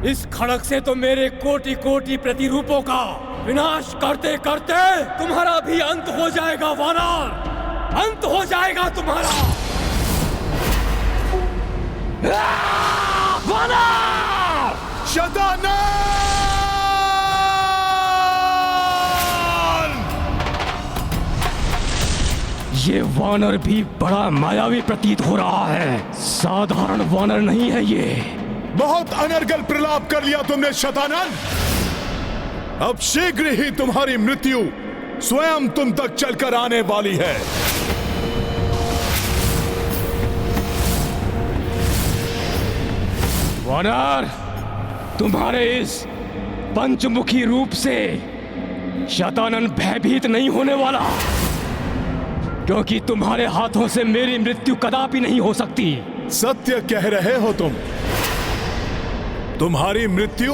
इस खड़क से तो मेरे कोटि कोटि प्रतिरूपों का विनाश करते करते तुम्हारा भी अंत हो जाएगा वानर, अंत हो जाएगा तुम्हारा। वानर! शतानन! ये वानर भी बड़ा मायावी प्रतीत हो रहा है, साधारण वानर नहीं है ये। बहुत अनर्गल प्रलाप कर लिया तुमने शतानन। अब शीघ्र ही तुम्हारी मृत्यु स्वयं तुम तक चलकर आने वाली है। वानर, तुम्हारे इस पंचमुखी रूप से शतानन भयभीत नहीं होने वाला, क्योंकि तुम्हारे हाथों से मेरी मृत्यु कदापि नहीं हो सकती। सत्य कह रहे हो तुम। तुम्हारी मृत्यु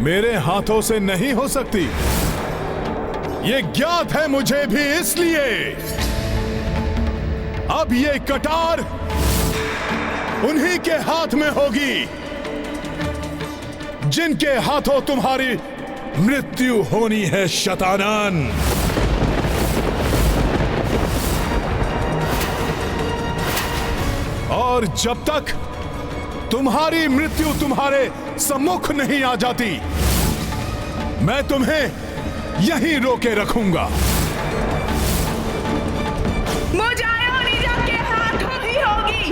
मेरे हाथों से नहीं हो सकती, ये ज्ञात है मुझे भी, इसलिए अब ये कटार उन्हीं के हाथ में होगी जिनके हाथों तुम्हारी मृत्यु होनी है शतानन। और जब तक तुम्हारी मृत्यु तुम्हारे सम्मुख नहीं आ जाती, मैं तुम्हें यहीं रोके रखूंगा। मुझे आयोनिजा के हाथों ही होगी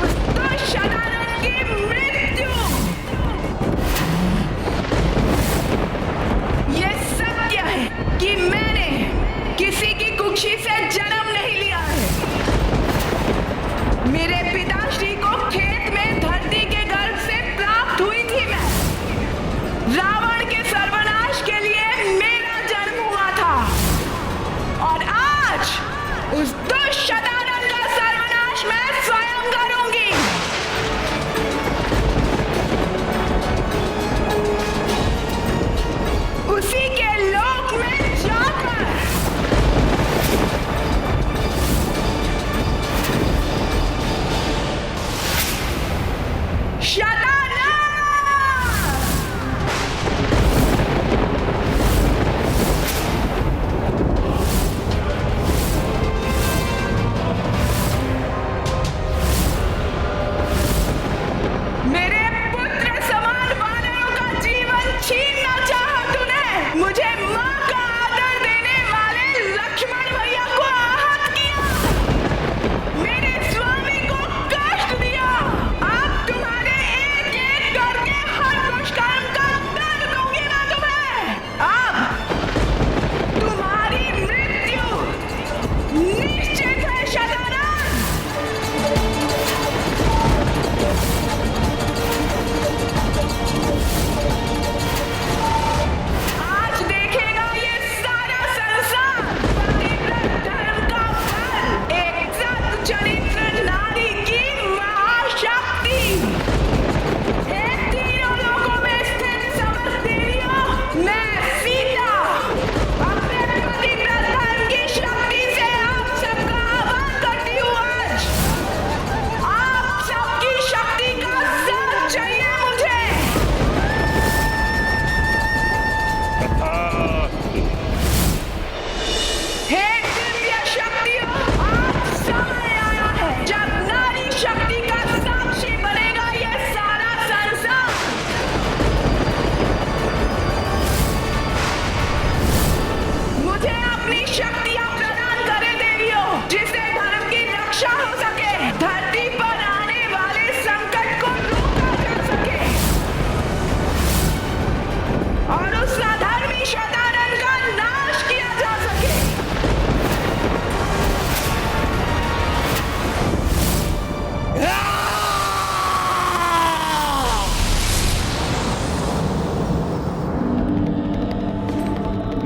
उस दुष्ट शतानन की मृत्यु। ये सत्य है कि मैंने किसी की कुक्षी से जन्म नहीं लिया है। मेरे पिताश्री को खेत में धरती के गर्भ से प्राप्त हुई थी मैं। रावण के सर्वनाश के लिए मेरा जन्म हुआ था, और आज उस दुष्ट शतानन का सर्वनाश मैं स्वयं करूंगी। उसी के लोक में जाकर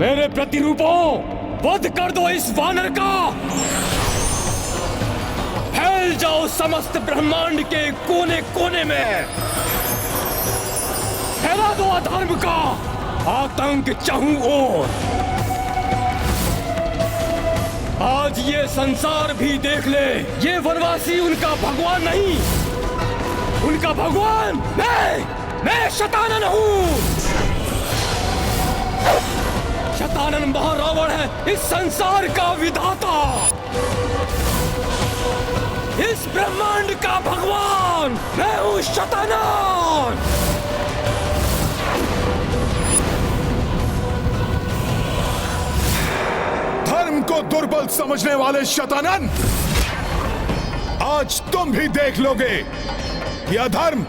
मेरे प्रतिरूपों, वध कर दो इस वानर का। फैल जाओ समस्त ब्रह्मांड के कोने कोने में। फैला दो अधर्म का आतंक चाहूं ओर। आज ये संसार भी देख ले, ये वनवासी उनका भगवान नहीं, उनका भगवान मैं शतानन हूं। शतानन महारावण है इस संसार का विधाता, इस ब्रह्मांड का भगवान। मैं हूं शतानन। धर्म को दुर्बल समझने वाले शतानन, आज तुम भी देख लोगे कि अधर्म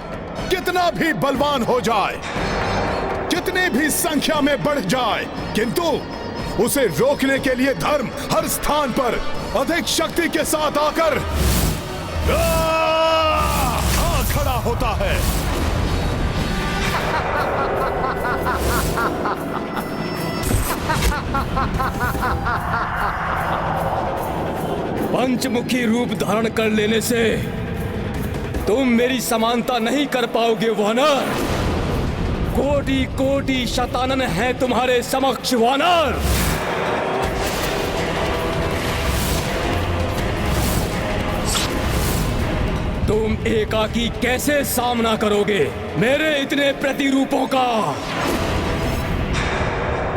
कितना भी बलवान हो जाए, कितनी भी संख्या में बढ़ जाए, किंतु उसे रोकने के लिए धर्म हर स्थान पर अधिक शक्ति के साथ आकर खड़ा होता है। पंचमुखी रूप धारण कर लेने से तुम मेरी समानता नहीं कर पाओगे वानर। कोटि कोटि शतानन है तुम्हारे समक्ष वानर। तुम एकाकी कैसे सामना करोगे मेरे इतने प्रतिरूपों का?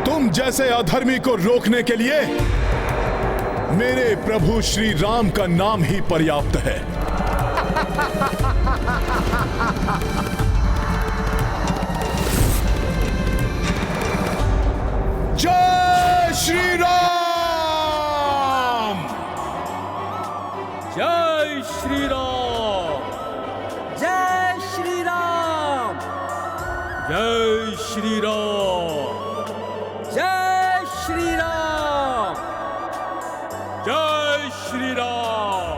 तुम जैसे अधर्मी को रोकने के लिए मेरे प्रभु श्री राम का नाम ही पर्याप्त है। जय श्री राम! जय श्री राम! जय श्री राम! जय श्री राम! जय श्री राम! जय श्री राम!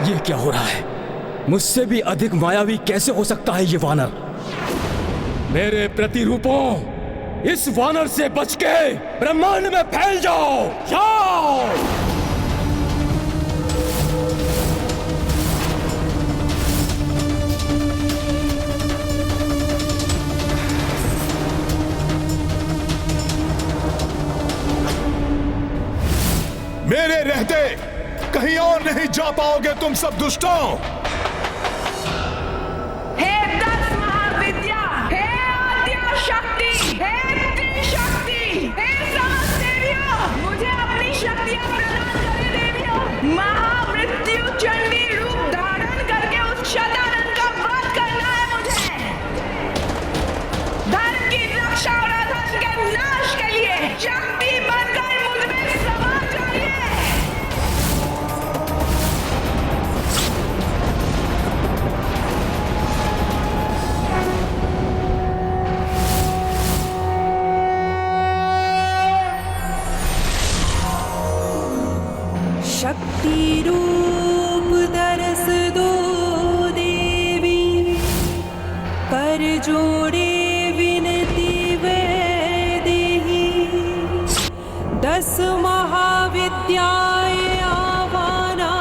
ये क्या हो रहा है? मुझसे भी अधिक मायावी कैसे हो सकता है ये वानर? मेरे प्रतिरूपों, इस वानर से बच के ब्रह्मांड में फैल जाओ। जाओ! मेरे रहते कहीं और नहीं जा पाओगे तुम सब दुष्टों। हे 10 महाविद्या, हे आद्या शक्ति, हे त्रिशक्ति, हे समस्त देवियों, मुझे अपनी शक्तियां प्रदान करें देवियों। महामृत्यु चंडी रूप धारण करके उस शतानन का वध करना है मुझे। धर्म की रक्षा और अधर्म के नाश के लिए शक्ति बनकर मुझ में समा जाइए। शक्ति रूप दरस दो देवी, कर जोड़े विनती वैदेही। 10 महाविद्याएं आवाना,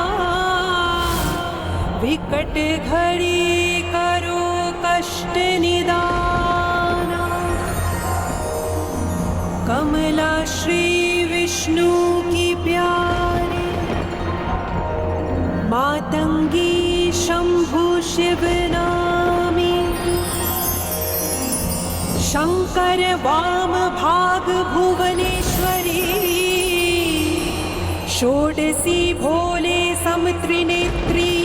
विकट घड़ी करो कष्ट निदाना। कमला श्री विष्णु की प्यारी, मातंगी शंभु शिव नामी। शंकर वाम भाग भुवनेश्वरी, षोडशी भोले समत्रिनेत्री।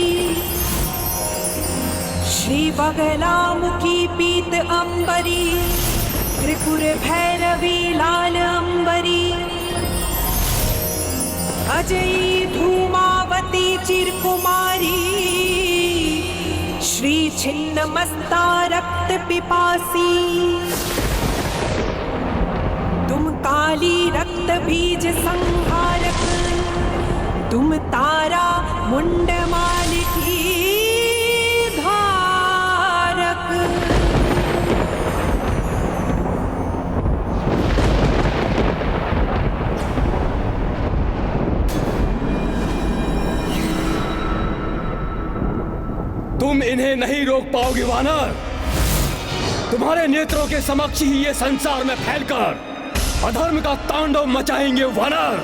श्री बगलामुखी पीत अंबरी, त्रिपुर भैरवी लाल अंबरी। अजयी धूमावती चिरकुमारी, छिन्न मस्ता रक्त पिपासी, तुम काली रक्त बीज संहारक, तुम तारा मुंड माल की धारक। तुम इन्हें नहीं रोक पाओगे वानर। तुम्हारे नेत्रों के समक्ष ही ये संसार में फैलकर अधर्म का तांडव मचाएंगे वानर।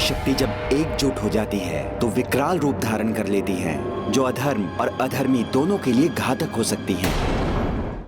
शक्ति जब एकजुट हो जाती है तो विकराल रूप धारण कर लेती है, जो अधर्म और अधर्मी दोनों के लिए घातक हो सकती है।